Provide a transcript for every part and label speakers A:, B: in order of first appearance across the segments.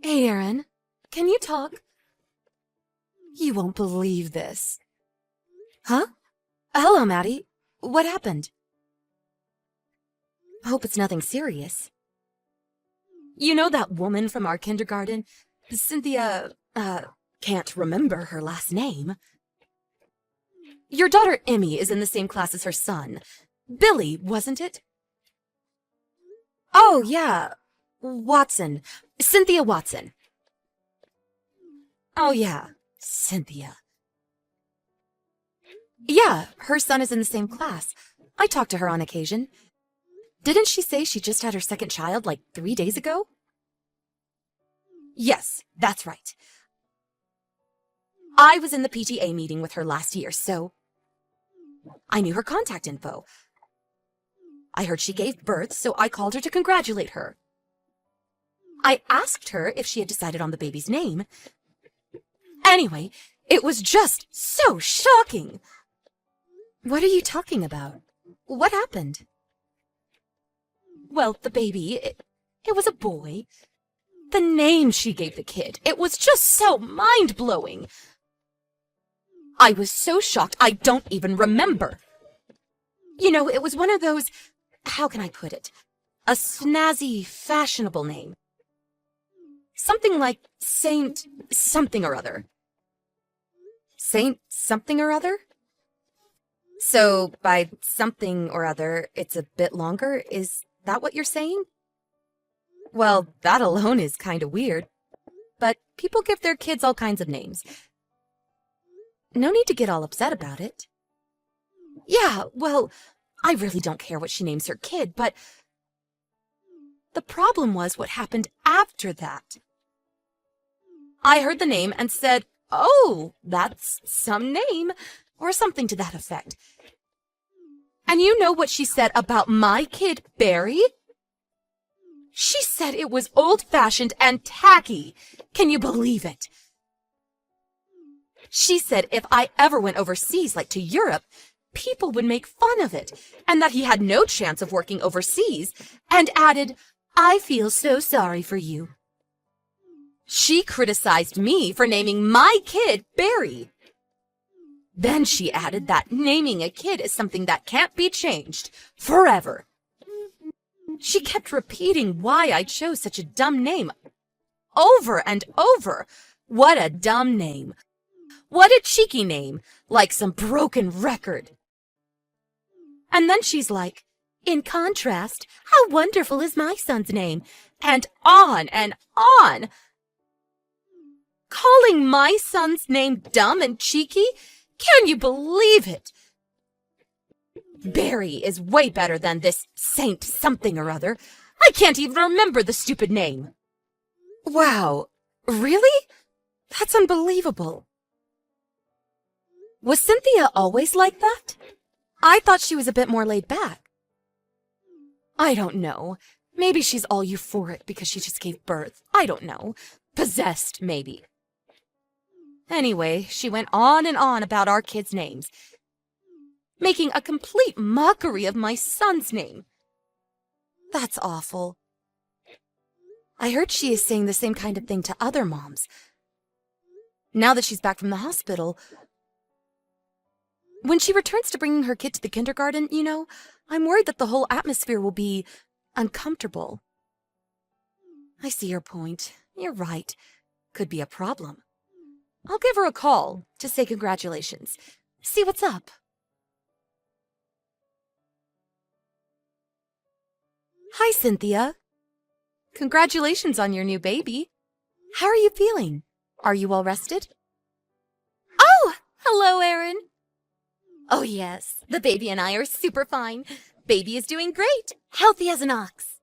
A: Hey, Aaron. Can you talk? You won't believe this. Huh? Hello, Maddie. What happened? Hope it's nothing serious. You know that woman from our kindergarten? Cynthia, can't remember her last name. Your daughter Emmy is in the same class as her son. Billy, wasn't it? Oh, yeah. Watson. Cynthia Watson. Oh, yeah. Cynthia. Yeah, her son is in the same class. I talk to her on occasion. Didn't she say she just had her second child like 3 days ago? Yes, that's right. I was in the PTA meeting with her last year, so I knew her contact info. I heard she gave birth, so I called her to congratulate her. I asked her if she had decided on the baby's name. Anyway, it was just so shocking. What are you talking about? What happened? Well, the baby, it was a boy. The name she gave the kid, it was just so mind-blowing. I was so shocked I don't even remember. You know, it was one of those, how can I put it? A snazzy, fashionable name. Something like Saint something or other. Saint something or other? So, by something or other, it's a bit longer? Is that what you're saying? Well, that alone is kind of weird. But people give their kids all kinds of names. No need to get all upset about it. Yeah, well, I really don't care what she names her kid, but the problem was what happened after that. I heard the name and said, "Oh, that's some name," or something to that effect. And you know what she said about my kid, Barry? She said it was old-fashioned and tacky. Can you believe it? She said if I ever went overseas, like to Europe, people would make fun of it, and that he had no chance of working overseas, and added, "I feel so sorry for you." She criticized me for naming my kid Barry. Then she added that naming a kid is something that can't be changed forever. She kept repeating why I chose such a dumb name over and over. What a dumb name. What a cheeky name, like some broken record. And then she's like, "In contrast, how wonderful is my son's name?" And on and on. Calling my son's name dumb and cheeky? Can you believe it? Barry is way better than this Saint something or other. I can't even remember the stupid name. Wow, really? That's unbelievable. Was Cynthia always like that? I thought she was a bit more laid back. I don't know. Maybe she's all euphoric because she just gave birth. I don't know. Possessed, maybe. Anyway, she went on and on about our kids' names, making a complete mockery of my son's name. That's awful. I heard she is saying the same kind of thing to other moms. Now that she's back from the hospital, when she returns to bringing her kid to the kindergarten, you know, I'm worried that the whole atmosphere will be uncomfortable. I see your point. You're right. Could be a problem. I'll give her a call to say congratulations. See what's up. Hi, Cynthia. Congratulations on your new baby. How are you feeling? Are you all rested? Oh, hello, Aaron. Oh, yes. The baby and I are super fine. Baby is doing great. Healthy as an ox.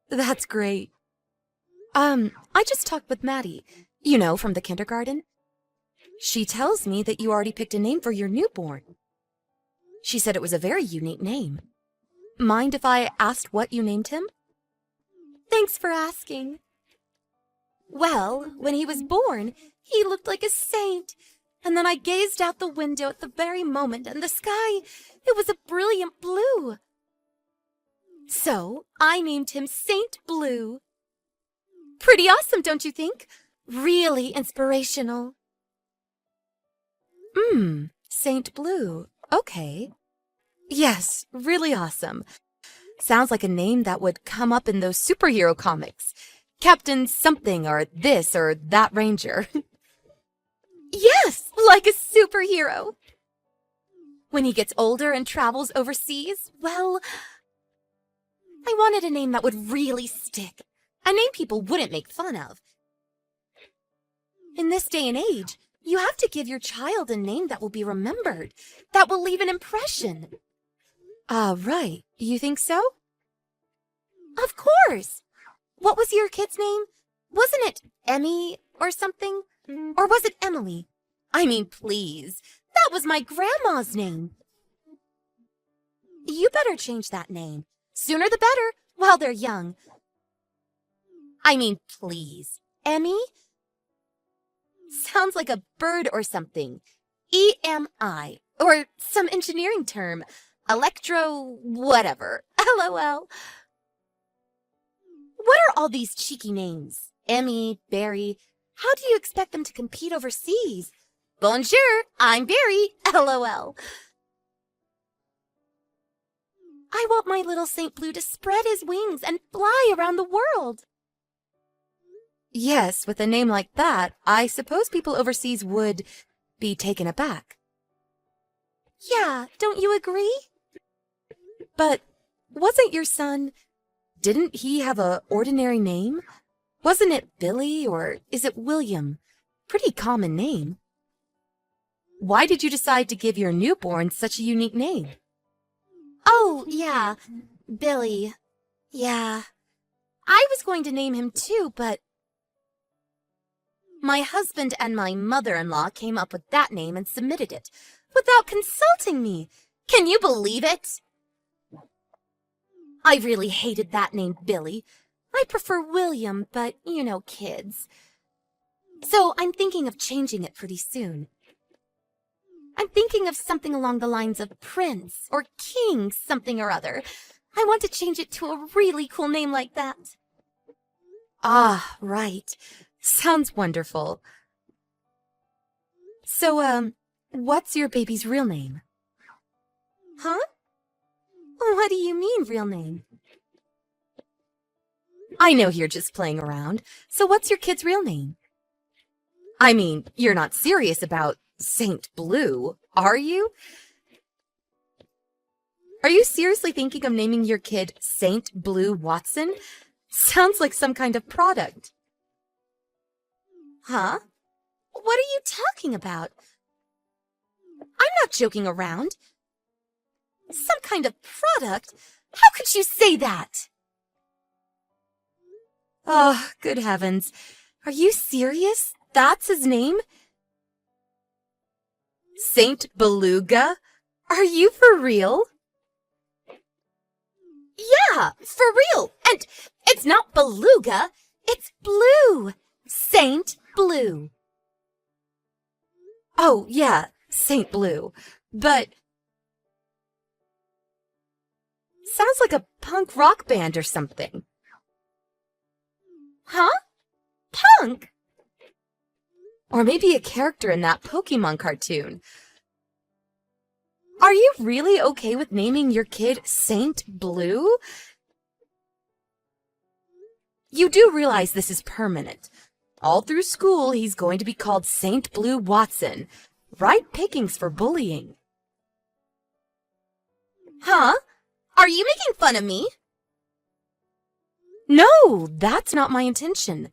A: That's great. I just talked with Maddie, you know, from the kindergarten. She tells me that you already picked a name for your newborn. She said it was a very unique name. Mind if I asked what you named him? Thanks for asking. Well, when he was born, he looked like a saint. And then I gazed out the window at the very moment, and the sky, it was a brilliant blue. So I named him Saint Blue. Pretty awesome, don't you think? Really inspirational. Saint Blue. Okay. Yes, really awesome. Sounds like a name that would come up in those superhero comics. Captain something or this or that ranger. Yes, like a superhero. When he gets older and travels overseas, well, I wanted a name that would really stick. A name people wouldn't make fun of. In this day and age, you have to give your child a name that will be remembered, that will leave an impression. Right. You think so? Of course. What was your kid's name? Wasn't it Emmy or something? Or was it Emily? I mean, please. That was my grandma's name. You better change that name. Sooner the better, while they're young. I mean, please. Emmy? Sounds like a bird or something. EMI. Or some engineering term. Electro whatever. LOL. What are all these cheeky names? Emmy, Barry. How do you expect them to compete overseas? Bonjour, I'm Barry. LOL. I want my little Saint Blue to spread his wings and fly around the world. Yes, with a name like that, I suppose people overseas would be taken aback. Yeah, don't you agree? But wasn't your son... Didn't he have an ordinary name? Wasn't it Billy or is it William? Pretty common name. Why did you decide to give your newborn such a unique name? Oh, yeah, Billy. Yeah. I was going to name him too, but my husband and my mother-in-law came up with that name and submitted it without consulting me. Can you believe it? I really hated that name, Billy. I prefer William, but, you know, kids. So I'm thinking of changing it pretty soon. I'm thinking of something along the lines of Prince or King something or other. I want to change it to a really cool name like that. Ah, right. Sounds wonderful. So, what's your baby's real name? Huh? What do you mean, real name? I know you're just playing around, so what's your kid's real name? I mean, you're not serious about Saint Blue, are you? Are you seriously thinking of naming your kid Saint Blue Watson? Sounds like some kind of product. Huh? What are you talking about? I'm not joking around. Some kind of product? How could you say that? Oh, good heavens. Are you serious? That's his name? Saint Beluga? Are you for real? Yeah, for real. And it's not beluga, it's blue. Saint Blue. Oh, yeah, Saint Blue. But sounds like a punk rock band or something. Huh? Punk? Or maybe a character in that Pokemon cartoon. Are you really okay with naming your kid Saint Blue? You do realize this is permanent. All through school, he's going to be called Saint Blue Watson. Right pickings for bullying. Huh? Are you making fun of me? No, that's not my intention.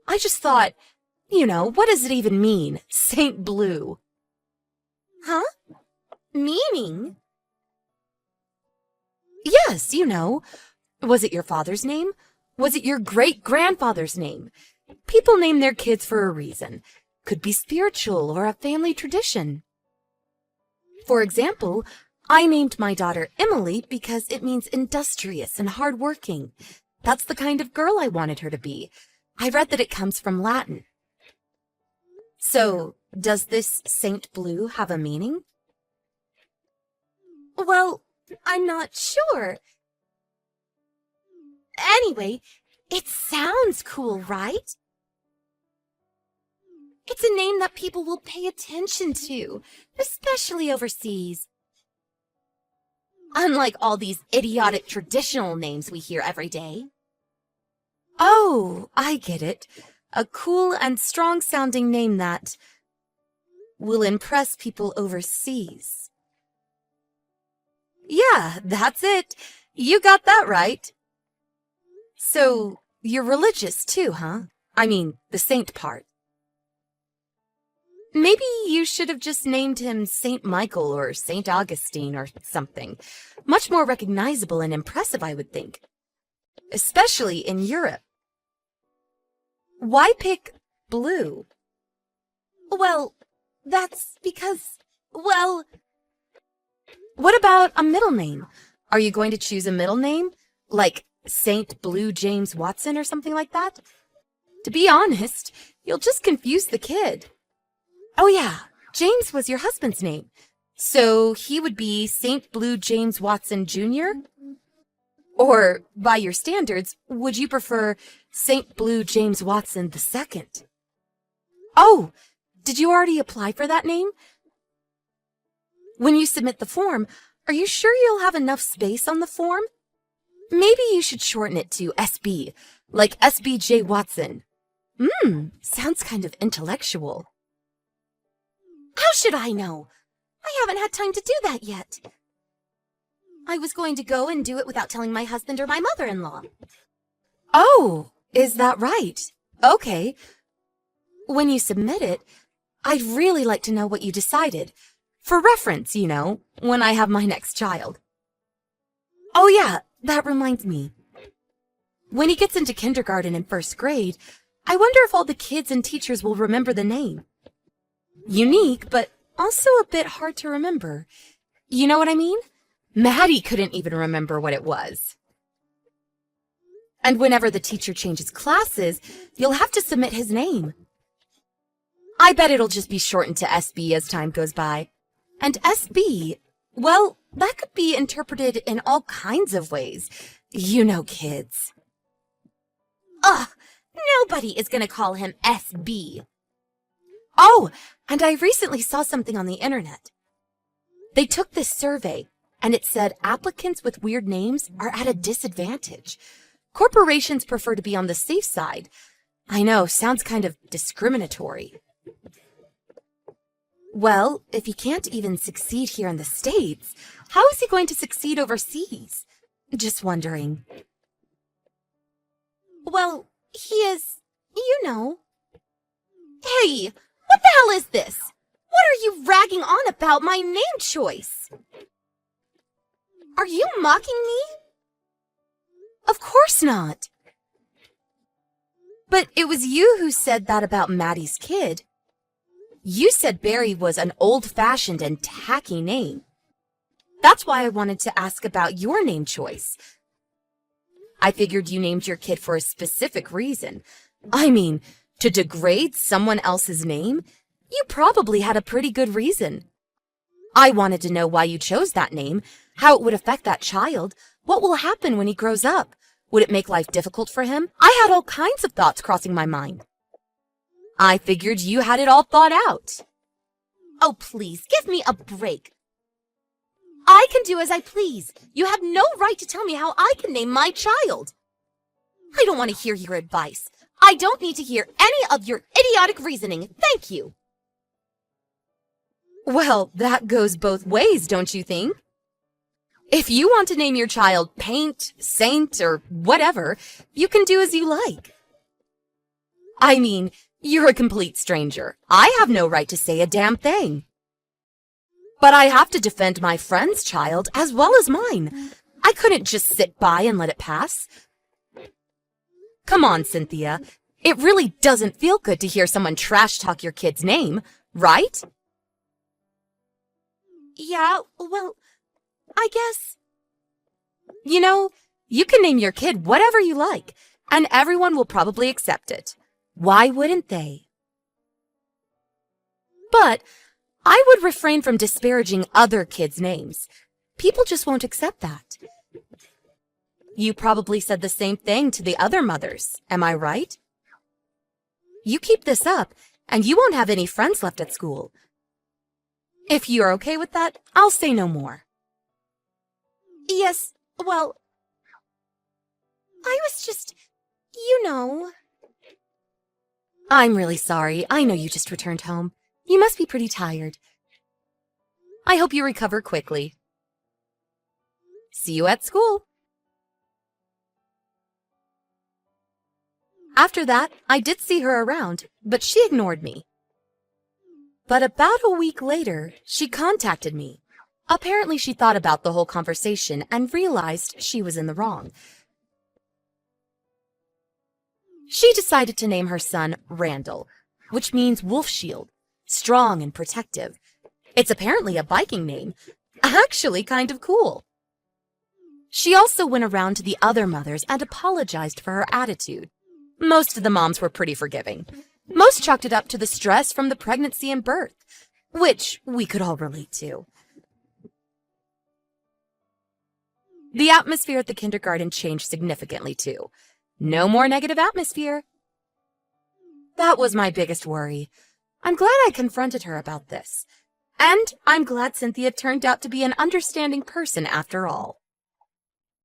A: I just thought, you know, what does it even mean, Saint Blue? Huh? Meaning? Yes, you know. Was it your father's name? Was it your great-grandfather's name? People name their kids for a reason. Could be spiritual or a family tradition. For example, I named my daughter Emily because it means industrious and hardworking. That's the kind of girl I wanted her to be. I read that it comes from Latin. So, does this Saint Blue have a meaning? Well, I'm not sure. Anyway, It sounds cool, right? It's a name that people will pay attention to, especially overseas. Unlike all these idiotic traditional names we hear every day. Oh, I get it. A cool and strong-sounding name that will impress people overseas. Yeah, that's it. You got that right. So, you're religious too, huh? I mean, the saint part. Maybe you should have just named him Saint Michael or Saint Augustine or something. Much more recognizable and impressive, I would think. Especially in Europe. Why pick blue? Well, that's because, well... What about a middle name? Are you going to choose a middle name? Like Saint Blue James Watson or something like that? To be honest, you'll just confuse the kid. Oh yeah, James was your husband's name. So he would be Saint Blue James Watson Jr.? Or, by your standards, would you prefer Saint Blue James Watson II? Oh, did you already apply for that name? When you submit the form, are you sure you'll have enough space on the form? Maybe you should shorten it to SB, like SBJ Watson. Sounds kind of intellectual. How should I know? I haven't had time to do that yet. I was going to go and do it without telling my husband or my mother-in-law. Oh, is that right? Okay. When you submit it, I'd really like to know what you decided. For reference, you know, when I have my next child. Oh yeah, that reminds me. When he gets into kindergarten and first grade, I wonder if all the kids and teachers will remember the name. Unique, but also a bit hard to remember. You know what I mean? Maddie couldn't even remember what it was. And whenever the teacher changes classes, you'll have to submit his name. I bet it'll just be shortened to SB as time goes by. And SB, well, that could be interpreted in all kinds of ways. You know, kids. Ugh, nobody is going to call him SB. Oh, and I recently saw something on the internet. They took this survey, and it said applicants with weird names are at a disadvantage. Corporations prefer to be on the safe side. I know, sounds kind of discriminatory. Well, if he can't even succeed here in the States, how is he going to succeed overseas? Just wondering. Well, he is, you know. Hey, what the hell is this? What are you ragging on about my name choice? Are you mocking me? Of course not. But it was you who said that about Maddie's kid. You said Barry was an old-fashioned and tacky name. That's why I wanted to ask about your name choice. I figured you named your kid for a specific reason. I mean, to degrade someone else's name? You probably had a pretty good reason. I wanted to know why you chose that name, how it would affect that child, what will happen when he grows up. Would it make life difficult for him? I had all kinds of thoughts crossing my mind. I figured you had it all thought out. Oh, please, give me a break. I can do as I please. You have no right to tell me how I can name my child. I don't want to hear your advice. I don't need to hear any of your idiotic reasoning. Thank you. Well, that goes both ways, don't you think? If you want to name your child Paint, Saint, or whatever, you can do as you like. I mean, you're a complete stranger. I have no right to say a damn thing. But I have to defend my friend's child as well as mine. I couldn't just sit by and let it pass. Come on, Cynthia. It really doesn't feel good to hear someone trash talk your kid's name, right? Yeah, well, I guess. You know, you can name your kid whatever you like, and everyone will probably accept it. Why wouldn't they? But I would refrain from disparaging other kids' names. People just won't accept that. You probably said the same thing to the other mothers, am I right? You keep this up, and you won't have any friends left at school. If you're okay with that, I'll say no more. Yes, well, I was just, you know. I'm really sorry. I know you just returned home. You must be pretty tired. I hope you recover quickly. See you at school. After that, I did see her around, but she ignored me. But about a week later, she contacted me. Apparently, she thought about the whole conversation and realized she was in the wrong. She decided to name her son Randall, which means wolf shield, strong and protective. It's apparently a biking name. Actually kind of cool. She also went around to the other mothers and apologized for her attitude. Most of the moms were pretty forgiving. Most chalked it up to the stress from the pregnancy and birth, which we could all relate to. The atmosphere at the kindergarten changed significantly too. No more negative atmosphere. That was my biggest worry. I'm glad I confronted her about this. And I'm glad Cynthia turned out to be an understanding person after all.